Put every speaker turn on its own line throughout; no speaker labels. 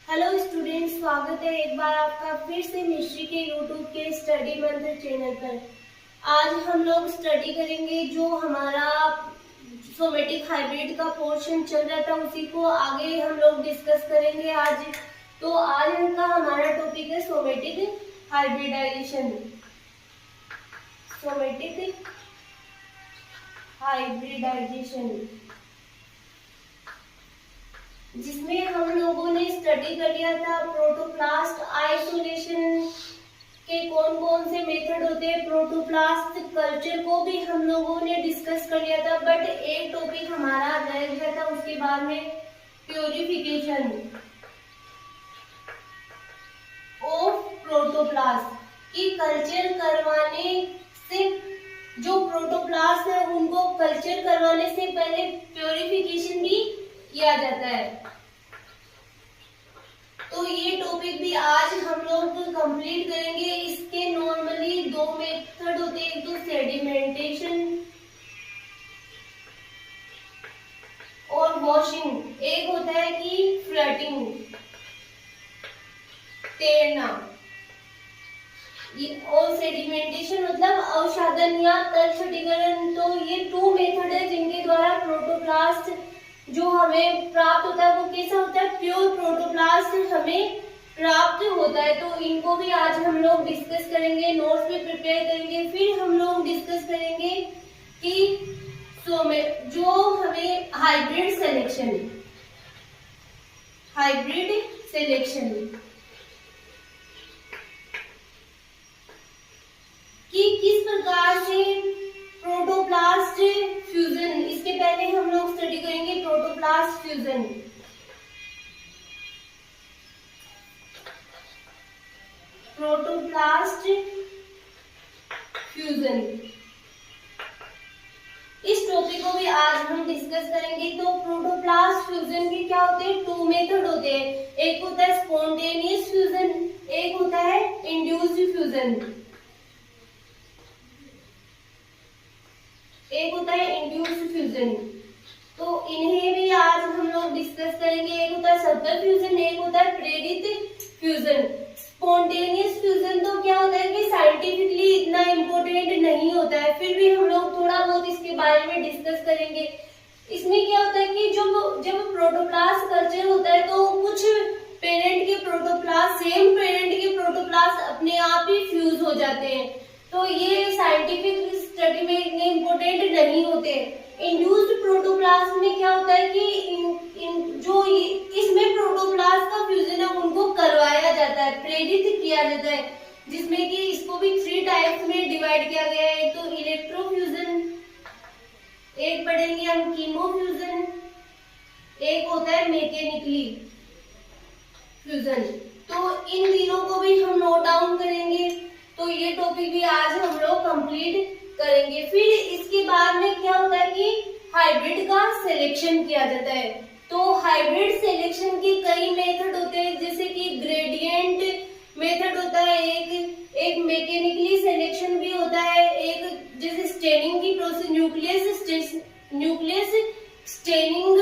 Hello students, स्वागत है एक बार आपका फिर से मिस्ट्री के यूट्यूब के स्टडी मंत्र चैनल पर। आज हम लोग स्टडी करेंगे जो हमारा सोमेटिक हाइब्रिड का पोर्शन चल रहा था, उसी को आगे हम लोग डिस्कस करेंगे आज। तो आज का हमारा टॉपिक है सोमेटिक हाइब्रिडाइजेशन। सोमेटिक हाइब्रिडाइजेशन, जिसमें हम लोगों ने स्टडी कर लिया था प्रोटोप्लास्ट आइसोलेशन के कौन कौन से मेथड होते हैं। प्रोटोप्लास्ट कल्चर को भी हम लोगों ने डिस्कस कर लिया था, बट एक टॉपिक हमारा रह गया था उसके बाद में, प्योरिफिकेशन ऑफ प्रोटोप्लास्ट की कल्चर करवाने से, जो प्रोटोप्लास्ट है उनको कल्चर करवाने से पहले प्योरिफिकेशन भी किया जाता है। तो ये टॉपिक भी आज हम लोग कंप्लीट करेंगे। इसके नॉर्मली दो मेथड होते हैं, एक तो सेडिमेंटेशन और वॉशिंग, एक होता है कि फ्लटिंग, तैरना। और सेडिमेंटेशन मतलब अवसादन या तरछटीकरण। तो ये टू मेथड है जिनके द्वारा प्रोटोप्लास्ट जो हमें प्राप्त होता है वो कैसा होता है, प्योर प्रोटोप्लास्ट हमें प्राप्त होता है। तो इनको भी आज हम लोग डिस्कस करेंगे, नोट्स भी प्रिपेयर करेंगे। फिर हम लोग डिस्कस करेंगे कि जो हमें हाइब्रिड सिलेक्शन कि किस प्रकार से प्रोटोप्लास्ट फ्यूजन, इसके पहले हम लोग स्टडी करेंगे प्रोटोप्लास्ट फ्यूजन। प्रोटोप्लास्ट फ्यूजन, इस टॉपिक को भी आज हम डिस्कस करेंगे। तो प्रोटोप्लास्ट फ्यूजन के क्या होते हैं, टू मेथड होते हैं। एक होता है स्पॉन्टेनियस फ्यूजन, एक होता है इंड्यूस्ड फ्यूजन। एक होता है इंड्यूस्ड फ्यूजन, तो इन्हें भी आज हम लोग डिस्कस करेंगे। एक होता है सब्टर फ्यूजन, एक होता है प्रेरित फ्यूजन। स्पॉन्टेनियस फ्यूजन तो क्या होता है कि साइंटिफिकली इतना इम्पोर्टेंट नहीं होता है, फिर भी हम लोग थोड़ा बहुत इसके बारे में डिस्कस करेंगे। इसमें क्या होता है कि जब प्रोटोप्लास्ट कल्चर होता है तो कुछ पेरेंट के प्रोटोप्लास्ट, सेम पेरेंट के प्रोटोप्लास्ट अपने आप ही फ्यूज हो जाते हैं। तो ये साइंटिफिक स्टडी में इतने इम्पोर्टेंट नहीं होते। इंड्यूस्ड प्रोटोप्लास्ट में क्या होता है कि इसमें प्रोटोप्लास्ट का फ्यूजन है उनको करवाया जाता है, प्रेरित किया जाता है, जिसमें कि इसको भी 3 टाइप्स में डिवाइड किया गया है। तो इलेक्ट्रोफ्यूजन, एक पढ़ेंगे हम कीमोफ्यूजन, एक होता है मैकेनिकली फ्यूजन। तो इन तीनों को भी हम नोट डाउन करेंगे। तो ये टॉपिक भी आज हम लोग कंप्लीट करेंगे। फिर इसके बाद में क्या होता है कि हाइब्रिड का सिलेक्शन किया जाता है। तो हाइब्रिड सिलेक्शन के कई मेथड होते हैं, जैसे कि ग्रेडियंट मेथड होता है, एक मैकेनिकली सिलेक्शन भी होता है, एक जैसे स्टेनिंग की प्रोसेस, न्यूक्लियस स्टेनिंग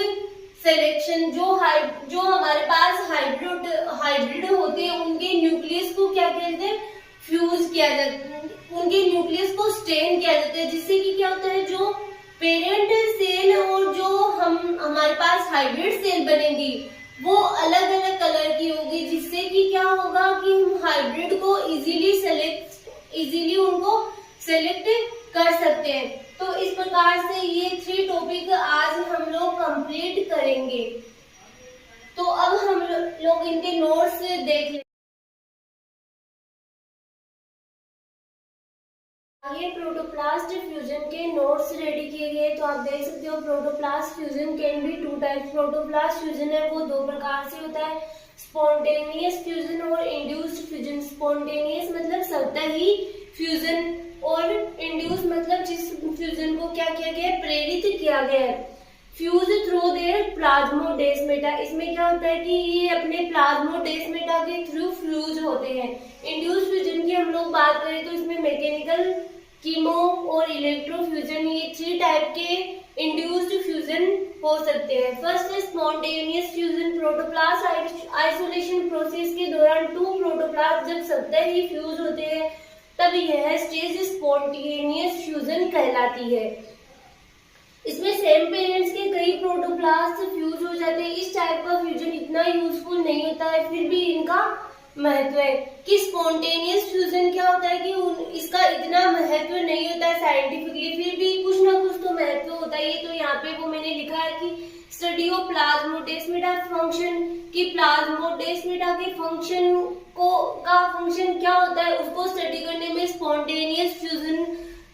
सिलेक्शन। जो हमारे पास हाइब्रिड होते हैं उनके न्यूक्लियस को क्या कहते हैं, फ्यूज किया जाता है, उनके न्यूक्लियस को स्टेन किया जाता है, जिससे कि क्या होता है, जो पेरेंट सेल और जो हमारे पास हाइब्रिड सेल बनेगी वो अलग अलग कलर की होगी, जिससे कि क्या होगा कि हम हाइब्रिड को इजीली उनको सेलेक्ट कर सकते हैं। तो इस प्रकार से ये 3 टॉपिक आज हम लोग कंप्लीट करेंगे। तो अब हम लोग इनके नोट्स देख लें। ये प्रोटोप्लास्ट फ्यूजन के नोट्स रेडी किए गए। तो आप देख सकते हो protoplast fusion can be 2 types. Protoplast fusion है वो 2 प्रकार से होता है, स्पॉन्टेनियस फ्यूजन और इंड्यूस्ड फ्यूजन। स्पॉन्टेनियस मतलब स्वतः ही फ्यूजन, और इंड्यूस मतलब जिस फ्यूजन को क्या किया गया है, प्रेरित किया गया है। फ्यूज थ्रू देयर प्लाज्मोडेस्माटा, इसमें क्या होता है कि ये अपने प्लाज्मोडेस्माटा के थ्रू फ्यूज होते हैं। इंड्यूस्ड फ्यूजन की हम लोग बात करें तो इसमें मैकेनिकल, कीमो और इलेक्ट्रोफ्यूजन, ये 3 टाइप के इंड्यूस्ड फ्यूजन हो सकते हैं। फर्स्ट है spontaneous fusion. Protoplast isolation process के दौरान 2 प्रोटोप्लास्ट जब सतह ही फ्यूज होते हैं तब यह स्टेज स्पॉन्टेनियस फ्यूजन कहलाती है। इसमें सेम पेरेंट्स के कई प्रोटोप्लास्ट फ्यूज हो जाते हैं। इस टाइप का फ्यूजन इतना यूजफुल नहीं होता है, फिर भी इनका महत्व है। कि स्पॉन्टेनियस फ्यूजन क्या होता है कि इसका इतना महत्व नहीं होता है साइंटिफिकली, फिर भी कुछ ना कुछ तो महत्व होता है। तो यहाँ पे वो मैंने लिखा है कि स्टडी ऑफ प्लाज्मोडेस्माटा फंक्शन, कि प्लाज्मोडेस्माटा के फंक्शन का फंक्शन क्या होता है उसको स्टडी करने में स्पॉन्टेनियस फ्यूजन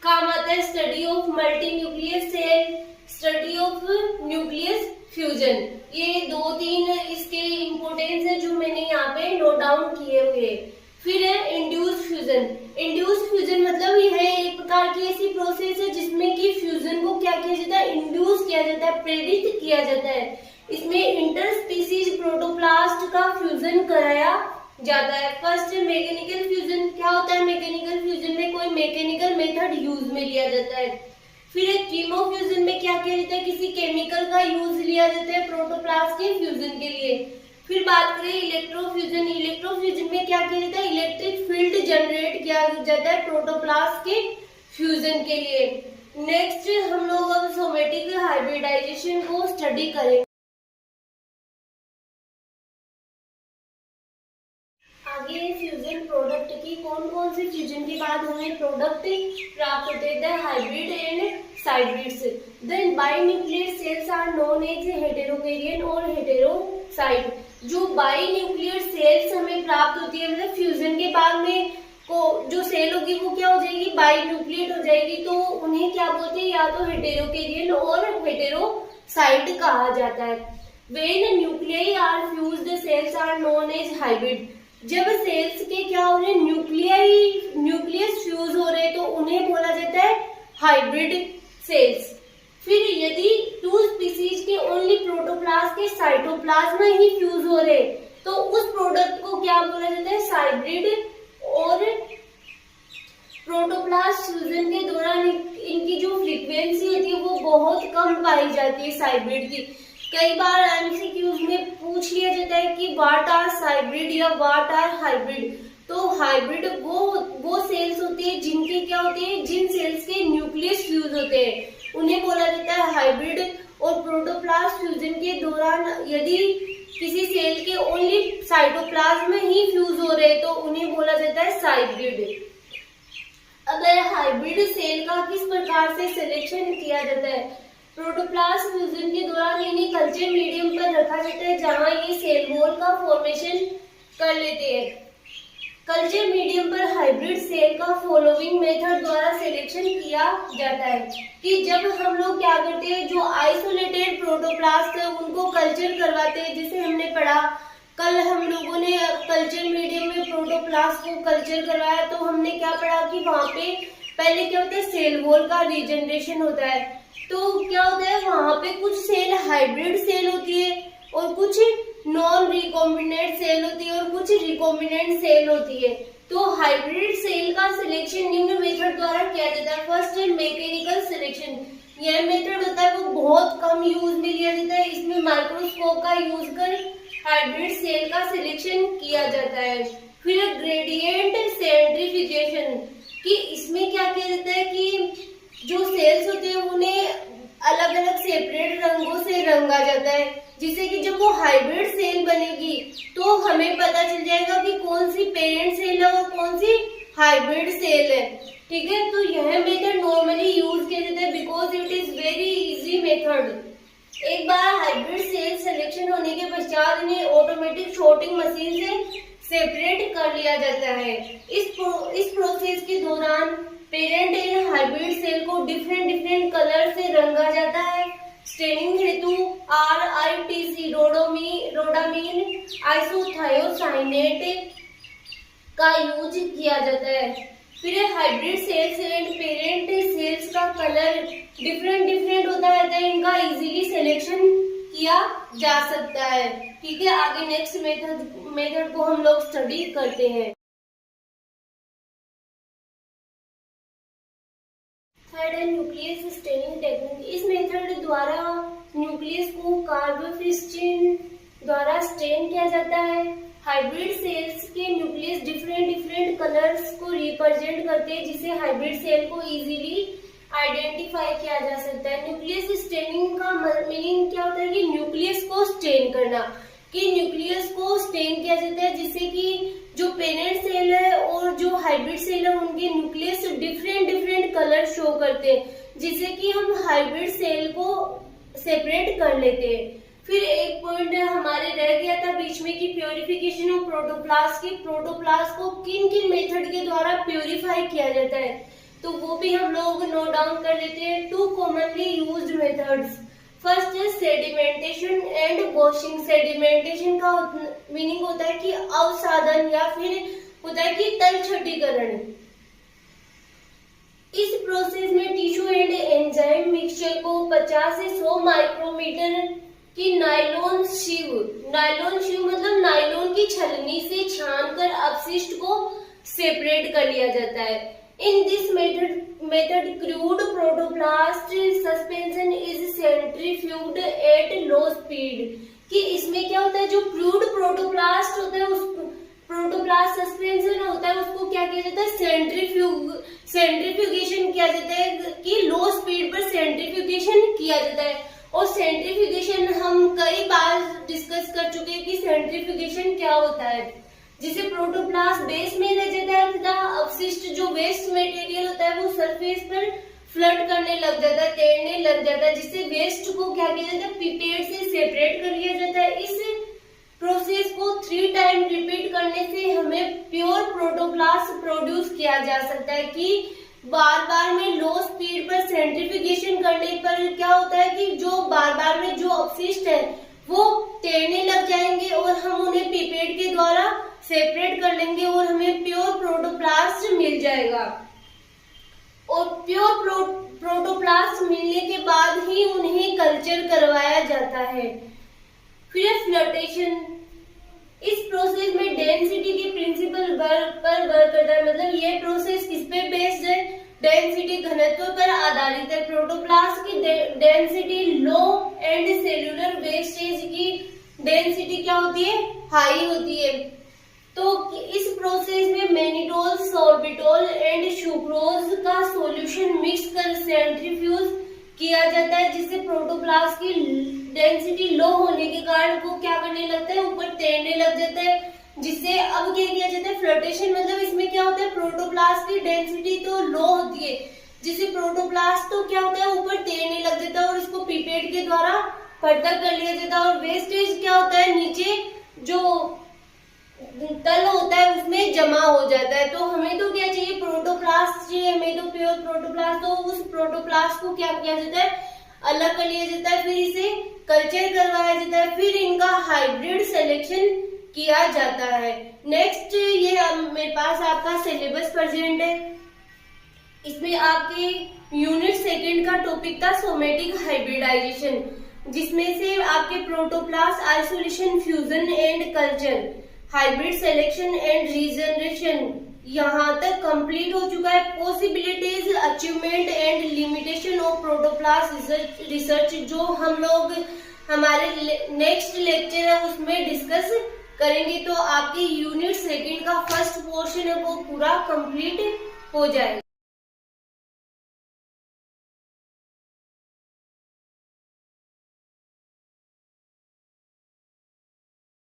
काम आता है। Study of multi nucleus cell, study of nucleus fusion, ये 2-3 इसके इंपोर्टेंस है जो मैंने यहाँ पे नोट डाउन किए हुए। फिर है इंड्यूस फ्यूजन। इंड्यूस फ्यूजन मतलब यह एक प्रकार की ऐसी प्रोसेस है जिसमें कि फ्यूजन को क्या किया जाता है, इंड्यूस किया जाता है, प्रेरित किया जाता है। इसमें इंटर स्पीसीज प्रोटोप्लास्ट का फ्यूजन कराया जाता है। First mechanical fusion. क्या होता है मैकेनिकल फ्यूजन में, कोई मैकेनिकल मेथड यूज में लिया जाता है। फिर एक कीमो फ्यूजन में क्या किया जाता है, किसी केमिकल का यूज लिया जाता है प्रोटोप्लास्ट के फ्यूजन के लिए। फिर बात करें इलेक्ट्रोफ्यूजन। इलेक्ट्रोफ्यूजन में क्या किया जाता है, इलेक्ट्रिक फील्ड जनरेट किया जाता है प्रोटोप्लास्ट के फ्यूजन के लिए। नेक्स्ट हम लोग अब सोमेटिक हाइब्रिडाइजेशन को स्टडी करेंगे। आगे फ्यूजन प्रोडक्ट की कौन कौन से फ्यूजन के बाद हमें प्रोडक्ट प्राप्त होते हैं, hybrid and cybrids. Then binuclear cells are known as heterokaryon or heterocyte. जो बाइन्यूक्लियर सेल्स हमें प्राप्त होती है, मतलब फ्यूजन के बाद में को जो सेल होगी वो क्या हो जाएगी, बाइन्यूक्लिएट हो जाएगी, तो उन्हें क्या बोलते हैं, या तो हेटेरोकैरियन और हेटेरोसाइट कहा जाता है। When nuclei are fused cells are known as hybrid. जब सेल्स के क्या हो रहे, न्यूक्लियस फ्यूज हो रहे तो उन्हें बोला जाता है हाइब्रिड सेल्स। फिर यदि 2 स्पीसीज के ओनली प्रोटोप्लास्ट के साइटोप्लाज्म ही फ्यूज हो रहे तो उस प्रोडक्ट को क्या बोला जाता है, हाइब्रिड। और प्रोटोप्लास्ट फ्यूजन के दौरान इनकी जो फ्रीक्वेंसी होती है वो बहुत कम पाई जाती है हाइब्रिड की। कई बार एमसीक्यूज में पूछ लिया जाता है कि व्हाट आर हाइब्रिड या व्हाट आर हाइब्रिड। तो हाइब्रिड वो सेल्स होती है जिनके क्या होते हैं, जिन सेल्स के न्यूक्लियस फ्यूज होते हैं उन्हें बोला जाता है हाइब्रिड। और प्रोटोप्लास्ट फ्यूजन के दौरान यदि किसी सेल के ओनली साइटोप्लाज्म ही फ्यूज हो रहे तो उन्हें बोला जाता है हाइब्रिड। अगर हाइब्रिड सेल का किस प्रकार से सिलेक्शन किया जाता है, प्रोटोप्लास्ट फ्यूजन के दौरान इन्हें कल्चर मीडियम पर रखा जाता है जहां ये सेल वॉल का फॉर्मेशन कर लेते हैं। कल्चर मीडियम पर हाइब्रिड सेल का फॉलोइंग मेथड द्वारा सिलेक्शन किया जाता है कि जब हम लोग क्या करते हैं, जो आइसोलेटेड प्रोटोप्लास्ट है उनको कल्चर करवाते हैं। जैसे हमने पढ़ा कल हम लोगों ने कल्चर मीडियम में प्रोटोप्लास्ट को कल्चर करवाया, तो हमने क्या पढ़ा कि वहां पे पहले क्या होता है, सेल वॉल का रीजनरेशन होता है। तो क्या होता है, वहां पे कुछ सेल हाइब्रिड सेल होती है और कुछ नॉन रिकॉम्बिनेंट सेल होती है और कुछ रिकॉम्बिनेंट सेल होती है। तो हाइब्रिड सेल का सिलेक्शन निम्न मेथड द्वारा किया जाता है। फर्स्ट है मैकेनिकल सिलेक्शन। यह मेथड होता है वो बहुत कम यूज में लिया जाता है। इसमें माइक्रोस्कोप का यूज कर हाइब्रिड सेल का सिलेक्शन किया जाता है। फिर ग्रेडियंट सेंट्रीफ्यूगेशन, कि इसमें क्या किया जाता है कि जो सेल्स होते हैं उन्हें अलग अलग सेपरेट रंगों से रंगा जाता है, जिससे कि जब वो हाइब्रिड सेल बनेगी तो हमें पता चल जाएगा कि कौन सी पेरेंट सेल है और कौन सी हाइब्रिड सेल है। ठीक है, तो यह मेथड नॉर्मली यूज किया जाता है because it is very easy method. एक बार हाइब्रिड सेल सिलेक्शन होने के पश्चात इन्हें ऑटोमेटिक सॉर्टिंग मशीन से सेपरेट कर लिया जाता है। इस प्रोसेस के दौरान पेरेंट एंड हाइब्रिड सेल को डिफरेंट कलर से रंगा जाता है। स्टेनिंग हेतु RITC रोडामीन आइसोथायोसाइनेट का यूज किया जाता है। फिर hybrid cells and parent cells का कलर डिफरेंट होता है, इनका इजीली सिलेक्शन किया जा सकता है। ठीक है, आगे नेक्स्ट मेथड को हम लोग स्टडी करते हैं। थर्ड है न्यूक्लियस स्टेनिंग टेक्निक। इस मेथड द्वारा न्यूक्लियस क्रिस्टल द्वारा स्टेन किया जाता है। हाइब्रिड सेल्स के न्यूक्लियस डिफरेंट कलर्स को रिप्रेजेंट करते हैं, जिसे हाइब्रिड सेल को इजीली आइडेंटिफाई किया जा सकता है। न्यूक्लियस स्टेनिंग का मीनिंग क्या होता है कि न्यूक्लियस को स्टेन करना, कि न्यूक्लियस को स्टेन किया जाता है जिससे कि जो पेरेंट सेल है और जो हाइब्रिड सेल है उनके न्यूक्लियस डिफरेंट कलर शो करते हैं, जिससे कि हम हाइब्रिड सेल को सेपरेट कर लेते हैं। फिर एक पॉइंट हमारे रह गया था बीच में कि प्योरिफिकेशन ऑफ प्रोटोप्लास्ट, की प्रोटोप्लास्ट को किन किन मेथड के द्वारा प्योरीफाई किया जाता है, तो वो भी हम लोग नोट डाउन कर लेते हैं। 2 कॉमनली यूज्ड मेथड्स, फर्स्ट है सेडिमेंटेशन एंड वॉशिंग। सेडिमेंटेशन का मीनिंग होता है कि अवसादन या फिर होता है कि तलछटीकरण। इस प्रोसेस में टिश्यू एंड एंजाइम मिक्सचर को 50 से 100 माइक्रोमीटर की नायलॉन शीव मतलब नायलॉन की छलनी से छानकर अपशिष्ट को सेपरेट कर लिया जाता है। In this method crude protoplast suspension is centrifuged at low speed, कि इसमें क्या होता है जो क्रूड प्रोटोप्लास्ट होता है उस प्रोटोप्लास्ट सस्पेंशन होता है उसको क्या किया जाता है सेंट्रीफ्यूगेशन किया जाता है, कि लो स्पीड पर सेंट्रीफ्यूगेशन किया जाता है। और सेंट्रीफ्यूगेशन हम कई बार डिस्कस कर चुके हैं कि सेंट्रीफ्यूगेशन क्या होता है, जिसे प्रोटोप्लास्ट बेस में रह जाता है तथा अपशिष्ट जो वेस्ट मटेरियल होता है वो सरफेस पर फ्लड करने लग जाता है, तैरने लग जाता है, जिससे वेस्ट को क्या किया जाता है पिपेट से सेपरेट कर लिया जाता है। इस प्रोसेस को 3 टाइम रिपीट करने से हमें प्योर प्रोटोप्लास्ट प्रोड्यूस किया जा सकता है, कि बार में लो स्पीड पर सेंट्रीफ्यूगेशन करने पर क्या होता है कि जो बार में जो अपशिष्ट है वो तैरने लग जाएंगे और हम उन्हें पिपेट के द्वारा सेपरेट कर लेंगे और हमें प्योर प्रोटोप्लास्ट मिल जाएगा। और प्योर प्रोटोप्लास्ट मिलने के बाद ही उन्हें कल्चर करवाया जाता है। फिर फ्लोटेशन, इस प्रोसेस में डेंसिटी के प्रिंसिपल पर वर्क करता है, मतलब ये प्रोसेस किस पे बेस्ड है, डेंसिटी घनत्व पर आधारित है। प्रोटोप्लास्ट की density low and cellular wastage की डेंसिटी क्या होती है, हाई होती है। तो इस प्रोसेस में मैनिटोल, सॉर्बिटोल एंड सुक्रोज का सॉल्यूशन मिक्स कर सेंट्रीफ्यूज किया जाता है, जिससे प्रोटोप्लास्ट की डेंसिटी लो होने के कारण वो क्या करने लगता है, ऊपर तैरने लग जाता है, जिससे अब क्या किया जाता है फ्लोटेशन। मतलब इसमें क्या होता है प्रोटोप्लास्ट की डेंसिटी तो लो होती है, जिससे प्रोटोप्लास्ट तो क्या होता है ऊपर तैरने लग जाता है और इसको पिपेट के द्वारा पृथक कर लिया जाता है। और वेस्टेज क्या होता है नीचे जो तल होता है उसमें जमा हो जाता है। तो हमें तो क्या चाहिए, प्रोटोप्लास्ट चाहिए हमें तो प्योर प्रोटोप्लास्ट। तो उस प्रोटोप्लास्ट को क्या किया जाता है, अलग कर लिया जाता है, फिर इसे कल्चर करवाया जाता है, फिर इनका हाइब्रिड सिलेक्शन किया जाता है। नेक्स्ट ये मेरे पास आपका सिलेबस प्रेजेंट है, इसमें आपके यूनिट 2 का टॉपिक था सोमेटिक हाइब्रिडाइजेशन, जिसमें से आपके protoplast isolation, fusion and culture, hybrid selection and regeneration यहाँ तक कंप्लीट हो चुका है। Possibilities, achievement and limitation of protoplast research जो हम लोग हमारे नेक्स्ट लेक्चर है उसमें डिस्कस करेंगे। तो आपकी यूनिट 2 का फर्स्ट पोर्शन है वो पूरा कंप्लीट हो जाएगा।